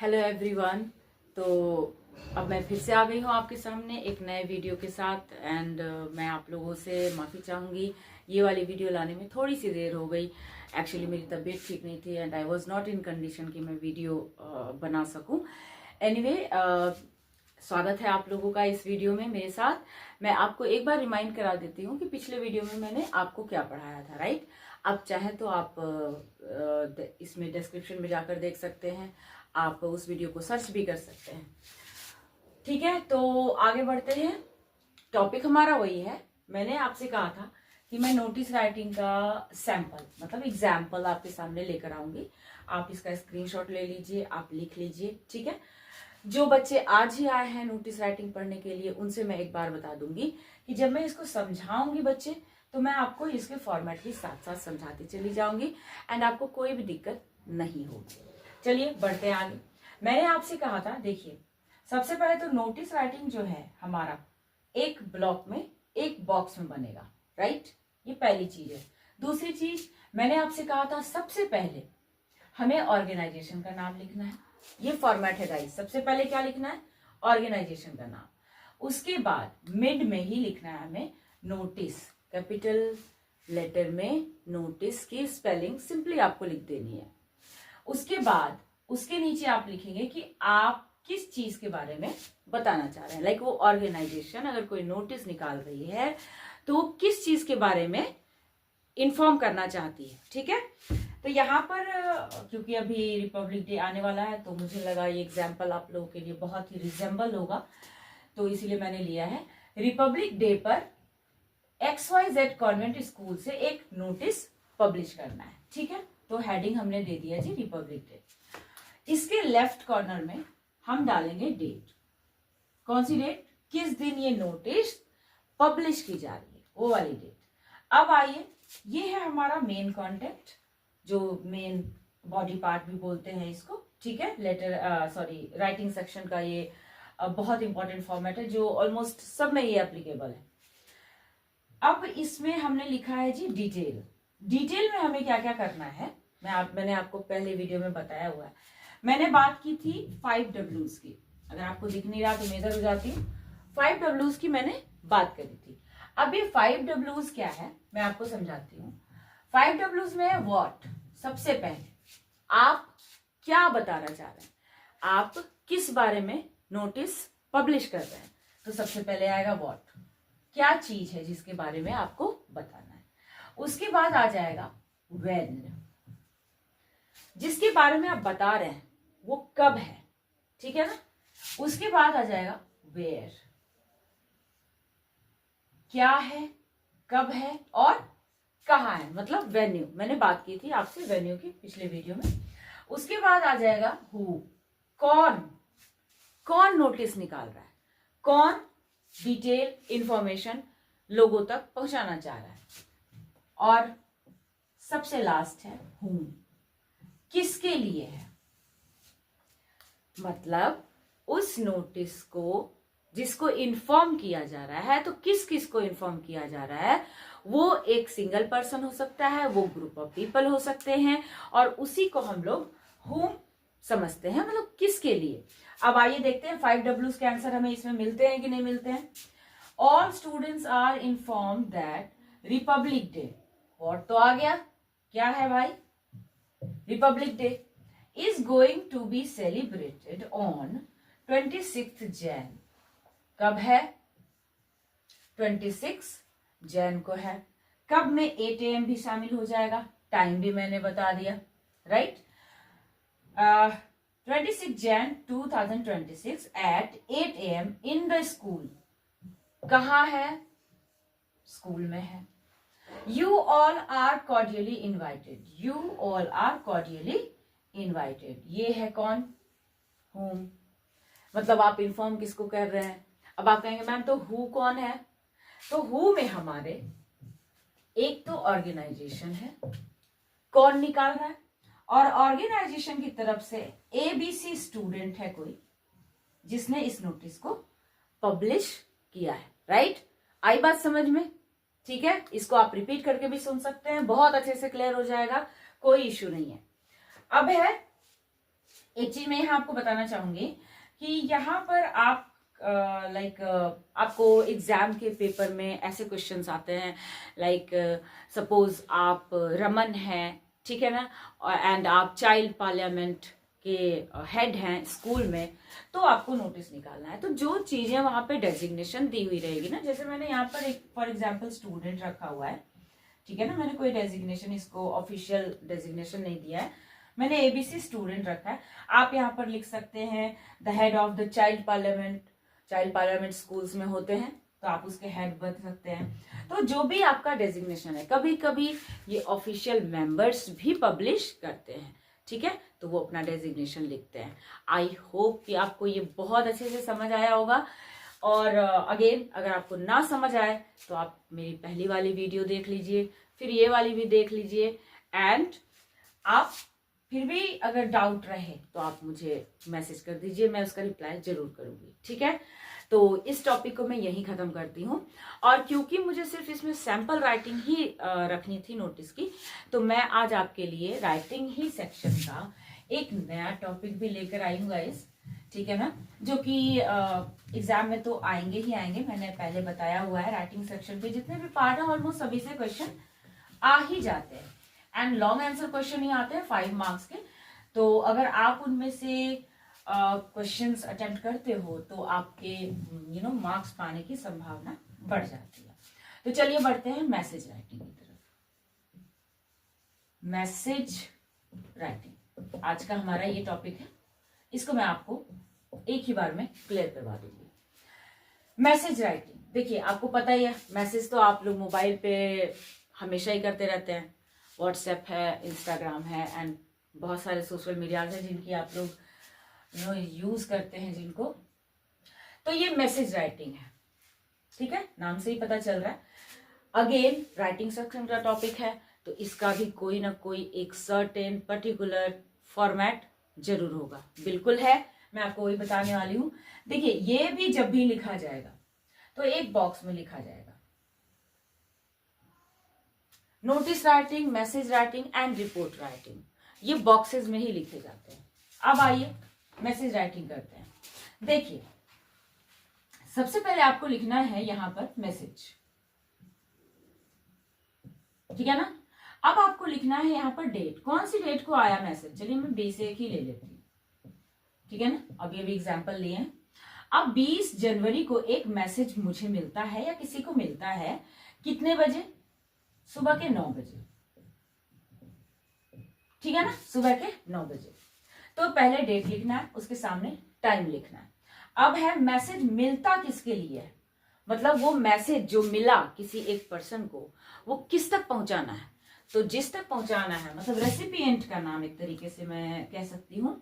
Hello everyone. तो अब मैं फिर से आ गई हूँ आपके सामने एक नए वीडियो के साथ एंड मैं आप लोगों से माफ़ी चाहूँगी। ये वाली वीडियो लाने में थोड़ी सी देर हो गई। एक्चुअली मेरी तबीयत ठीक नहीं थी and I was not in condition कि मैं वीडियो बना सकूँ। एनीवे, स्वागत है आप लोगों का इस वीडियो में मेरे साथ। मैं आपको एक बार रिमाइंड करा देती हूँ कि पिछले वीडियो में मैंने आपको क्या पढ़ाया था, राइट। आप चाहे तो आप इसमें डिस्क्रिप्शन में जाकर देख सकते हैं, आप उस वीडियो को सर्च भी कर सकते हैं। ठीक है, तो आगे बढ़ते हैं। टॉपिक हमारा वही है। मैंने आपसे कहा था कि मैं नोटिस राइटिंग का सैंपल मतलब एग्जाम्पल आपके सामने लेकर आऊंगी। आप इसका स्क्रीनशॉट ले लीजिए, आप लिख लीजिए, ठीक है। जो बच्चे आज ही आए हैं नोटिस राइटिंग पढ़ने के लिए, उनसे मैं एक बार बता दूंगी कि जब मैं इसको समझाऊंगी बच्चे, तो मैं आपको इसके फॉर्मेट भी साथ साथ समझाती चली जाऊंगी एंड आपको कोई भी दिक्कत नहीं होगी। चलिए बढ़ते हैं आगे। मैंने आपसे कहा था, देखिए सबसे पहले तो नोटिस राइटिंग जो है हमारा एक ब्लॉक में एक बॉक्स में बनेगा, राइट। ये पहली चीज है। दूसरी चीज मैंने आपसे कहा था, सबसे पहले हमें ऑर्गेनाइजेशन का नाम लिखना है। ये फॉर्मेट है गाइस। सबसे पहले क्या लिखना है? ऑर्गेनाइजेशन का नाम। उसके बाद मिड में ही लिखना है हमें नोटिस, कैपिटल लेटर में नोटिस की स्पेलिंग सिंपली आपको लिख देनी है। उसके बाद उसके नीचे आप लिखेंगे कि आप किस चीज के बारे में बताना चाह रहे हैं। लाइक वो ऑर्गेनाइजेशन अगर कोई नोटिस निकाल रही है तो वो किस चीज के बारे में इन्फॉर्म करना चाहती है, ठीक है। तो यहाँ पर क्योंकि अभी रिपब्लिक डे आने वाला है, तो मुझे लगा ये एग्जाम्पल आप लोगों के लिए बहुत ही रिजेंबल होगा, तो इसीलिए मैंने लिया है। रिपब्लिक डे पर XYZ कॉन्वेंट स्कूल से एक नोटिस पब्लिश करना है, ठीक है। तो हेडिंग हमने दे दिया जी रिपब्लिक डे। इसके लेफ्ट कॉर्नर में हम डालेंगे डेट। कौन सी डेट? किस दिन ये नोटिस पब्लिश की जा रही है, वो वाली डेट। अब आइए, ये है हमारा मेन कंटेंट, जो मेन बॉडी पार्ट भी बोलते हैं इसको, ठीक है। राइटिंग सेक्शन का ये बहुत इंपॉर्टेंट फॉर्मेट है जो ऑलमोस्ट सब में ये एप्लीकेबल है। अब इसमें हमने लिखा है जी डिटेल। डिटेल में हमें क्या क्या करना है मैंने आपको पहले वीडियो में बताया हुआ है। मैंने बात की थी 5 Ws की। अगर आपको दिख नहीं रहा तो मैं इधर हो जाती हूँ। 5 Ws की मैंने बात करी थी। अब ये 5 Ws क्या है मैं आपको समझाती हूँ। 5 Ws में है व्हाट। सबसे पहले आप क्या बताना चाह रहे हैं, आप किस बारे में नोटिस पब्लिश कर रहे हैं। तो सबसे पहले आएगा व्हाट, क्या चीज है जिसके बारे में आपको बताना है। उसके बाद आ जाएगा व्हेन, जिसके बारे में आप बता रहे हैं वो कब है, ठीक है ना। उसके बाद आ जाएगा वेयर, क्या है, कब है और कहाँ है, मतलब वेन्यू। मैंने बात की थी आपसे वेन्यू की पिछले वीडियो में। उसके बाद आ जाएगा हु, कौन नोटिस निकाल रहा है, कौन डिटेल इंफॉर्मेशन लोगों तक पहुंचाना चाह रहा है। और सबसे लास्ट है हूम, किसके लिए है, मतलब उस नोटिस को जिसको इन्फॉर्म किया जा रहा है, तो किस किस को इन्फॉर्म किया जा रहा है। वो एक सिंगल पर्सन हो सकता है, वो ग्रुप ऑफ पीपल हो सकते हैं, और उसी को हम लोग हूम समझते हैं, मतलब किसके लिए। अब आइए देखते हैं 5 Ws के आंसर हमें इसमें मिलते हैं कि नहीं मिलते हैं। All students are inform that Republic Day, what तो आ गया, क्या है भाई, Republic Day is going to be celebrated on 26 Jan। कब है? 26 Jan को है। कब में 8 AM भी शामिल हो जाएगा, टाइम भी मैंने बता दिया, right. 26 Jan 2026 at 8 AM in the school. कहाँ है? स्कूल में है। You all are cordially invited। You all are cordially invited। ये है कौन? whom। मतलब आप इन्फॉर्म किसको कर रहे हैं। अब आप कहेंगे मैम तो हु कौन है, तो हु में हमारे एक तो ऑर्गेनाइजेशन है, कौन निकाल रहा है, और ऑर्गेनाइजेशन की तरफ से ABC स्टूडेंट है कोई जिसने इस नोटिस को पब्लिश किया है, राइट। आई बात समझ में? ठीक है, इसको आप रिपीट करके भी सुन सकते हैं, बहुत अच्छे से क्लियर हो जाएगा, कोई इश्यू नहीं है। अब है एक चीज मैं यहाँ आपको बताना चाहूंगी कि यहाँ पर आप आपको एग्जाम के पेपर में ऐसे क्वेश्चंस आते हैं, सपोज आप रमन हैं, ठीक है ना, एंड आप चाइल्ड पार्लियामेंट के हेड हैं स्कूल में, तो आपको नोटिस निकालना है। तो जो चीजें वहां पे डेजिग्नेशन दी हुई रहेगी ना, जैसे मैंने यहाँ पर एक फॉर एग्जाम्पल स्टूडेंट रखा हुआ है, ठीक है ना, मैंने कोई डेजिग्नेशन, इसको ऑफिशियल डेजिग्नेशन नहीं दिया है, मैंने एबीसी स्टूडेंट रखा है। आप यहाँ पर लिख सकते हैं the head of the child parliament schools में होते हैं, तो आप उसके हेड बन सकते हैं। तो जो भी आपका डेजिग्नेशन है, कभी कभी ये ऑफिशियल मेंबर्स भी पब्लिश करते हैं, ठीक है, तो वो अपना डेजिग्नेशन लिखते हैं। आई होप कि आपको ये बहुत अच्छे से समझ आया होगा। और अगेन अगर आपको ना समझ आए तो आप मेरी पहली वाली वीडियो देख लीजिए, फिर ये वाली भी देख लीजिए, एंड आप फिर भी अगर डाउट रहे तो आप मुझे मैसेज कर दीजिए, मैं उसका रिप्लाई जरूर करूंगी, ठीक है। तो इस टॉपिक को मैं यहीं खत्म करती हूँ। और क्योंकि मुझे सिर्फ इसमें सैंपल राइटिंग ही रखनी थी नोटिस की, तो मैं आज आपके लिए राइटिंग ही सेक्शन का एक नया टॉपिक भी लेकर आई हूँ गाइस, ठीक है ना, जो कि एग्जाम में तो आएंगे ही आएंगे। मैंने पहले बताया हुआ है, राइटिंग सेक्शन पे जितने भी पार्ट है ऑलमोस्ट सभी से क्वेश्चन आ ही जाते हैं, एंड लॉन्ग आंसर क्वेश्चन ही आते हैं 5 मार्क्स के। तो अगर आप उनमें से क्वेश्चंस अटेम्प्ट करते हो तो आपके मार्क्स पाने की संभावना बढ़ जाती है। तो चलिए बढ़ते हैं मैसेज राइटिंग की तरफ। मैसेज राइटिंग आज का हमारा ये टॉपिक है, इसको मैं आपको एक ही बार में क्लियर करवा दूंगी। मैसेज राइटिंग, देखिए आपको पता ही है, मैसेज तो आप लोग मोबाइल पे हमेशा ही करते रहते हैं। व्हाट्सएप है, इंस्टाग्राम है, एंड बहुत सारे सोशल मीडियाज हैं जिनकी आप लोग यूज करते हैं जिनको। तो ये मैसेज राइटिंग है, ठीक है, नाम से ही पता चल रहा है। अगेन राइटिंग सेक्शन का टॉपिक है, तो इसका भी कोई ना कोई एक सर्टेन पर्टिकुलर फॉर्मेट जरूर होगा, बिल्कुल है, मैं आपको वही बताने वाली हूं। देखिए ये भी जब भी लिखा जाएगा तो एक बॉक्स में लिखा जाएगा, notice writing, message writing and report writing, ये बॉक्सेस में ही लिखे जाते हैं। अब आइए मैसेज राइटिंग करते हैं। देखिए सबसे पहले आपको लिखना है यहां पर मैसेज, ठीक है ना। अब आपको लिखना है यहां पर डेट, कौन सी डेट को आया मैसेज। चलिए मैं 20 ही ले लेती हूँ, ठीक है ना, अब ये भी एग्जाम्पल लिए हैं। अब 20 जनवरी को एक मैसेज मुझे मिलता है या किसी को मिलता है, कितने बजे, सुबह के 9 बजे, ठीक है ना, सुबह के 9 बजे। तो पहले डेट लिखना है, उसके सामने टाइम लिखना है। अब है मैसेज मिलता किसके लिए है, मतलब वो मैसेज जो मिला किसी एक पर्सन को, वो किस तक पहुंचाना है। तो जिस तक पहुंचाना है, मतलब रेसिपिएंट का नाम एक तरीके से मैं कह सकती हूँ।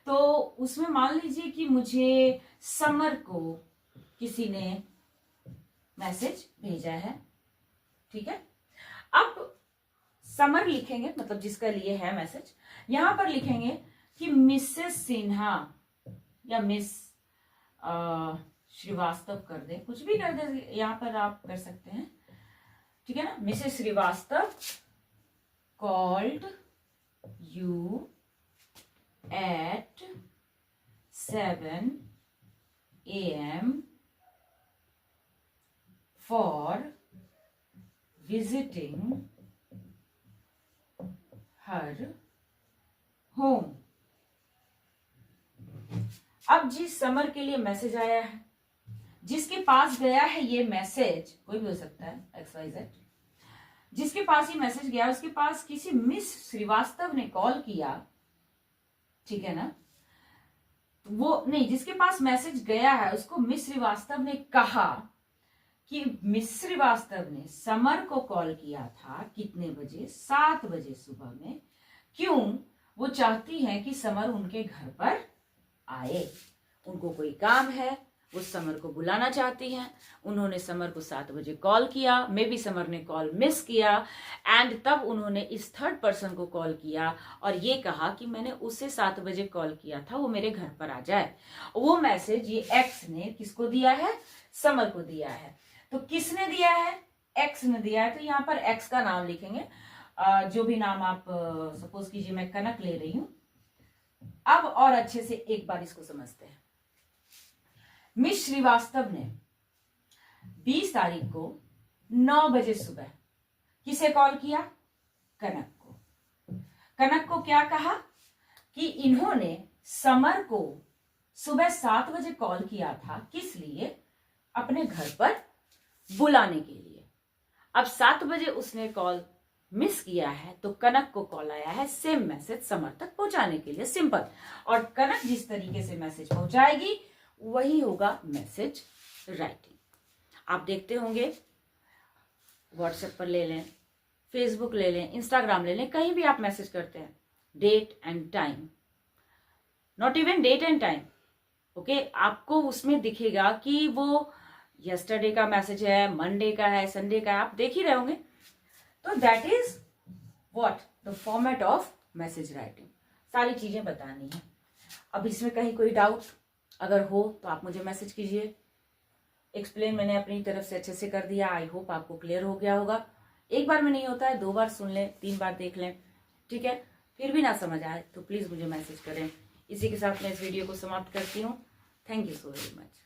तो उसमें मान लीजिए कि मुझे समर को किसी ने मैसेज भेजा है, ठीक है। अब समर लिखेंगे, मतलब जिसका लिए है मैसेज, यहां पर लिखेंगे कि मिसेस सिन्हा या मिस श्रीवास्तव कर दे, कुछ भी कर दे, यहां पर आप कर सकते हैं, ठीक है ना। Mrs Srivastava called you at 7 AM for visiting her home. अब जिस समर के लिए मैसेज आया है, जिसके पास गया है ये मैसेज, कोई भी हो सकता है XYZ, जिसके पास ये मैसेज गया, उसके पास किसी मिस श्रीवास्तव ने कॉल किया, ठीक है ना। वो नहीं, जिसके पास मैसेज गया है उसको मिस श्रीवास्तव ने कहा कि मिस श्रीवास्तव ने समर को कॉल किया था कितने बजे, 7 बजे सुबह में। क्यों, वो चाहती हैं कि समर उनके घर पर आए, उनको कोई काम है, वो समर को बुलाना चाहती हैं। उन्होंने समर को 7 बजे कॉल किया, मे बी समर ने कॉल मिस किया, एंड तब उन्होंने इस थर्ड पर्सन को कॉल किया और ये कहा कि मैंने उसे 7 बजे कॉल किया था, वो मेरे घर पर आ जाए। वो मैसेज ये एक्स ने किसको दिया है, समर को दिया है। तो किसने दिया है, एक्स ने दिया है, तो यहाँ पर एक्स का नाम लिखेंगे, जो भी नाम आप सपोज कीजिए मैं कनक ले रही हूं, अब और अच्छे से एक बार इसको समझते हैं। मिस श्रीवास्तव ने 20 तारीख को 9 बजे सुबह किसे कॉल किया? कनक को। कनक को क्या कहा कि इन्होंने समर को सुबह 7 बजे कॉल किया था, किस लिए? अपने घर पर बुलाने के लिए। अब 7 बजे उसने कॉल मिस किया है तो कनक को कॉल आया है सेम मैसेज समर तक पहुंचाने के लिए, सिंपल। और कनक जिस तरीके से मैसेज पहुंचाएगी वही होगा मैसेज राइटिंग। आप देखते होंगे, व्हाट्सएप पर ले लें, फेसबुक ले लें, इंस्टाग्राम ले लें, कहीं भी आप मैसेज करते हैं, date and time, not even date and time, okay, आपको उसमें दिखेगा कि वो यस्टरडे का मैसेज है, मंडे का है, संडे का है, आप देख ही रहे होंगे। तो that is what the format of message writing. सारी चीजें बतानी है। अब इसमें कहीं कोई डाउट अगर हो तो आप मुझे मैसेज कीजिए। एक्सप्लेन मैंने अपनी तरफ से अच्छे से कर दिया। आई होप आपको क्लियर हो गया होगा। एक बार में नहीं होता है, 2 बार सुन लें, 3 बार देख लें, ठीक है। फिर भी ना समझ आए तो प्लीज मुझे मैसेज करें। इसी के साथ मैं इस वीडियो को समाप्त करती हूँ। Thank you so very much.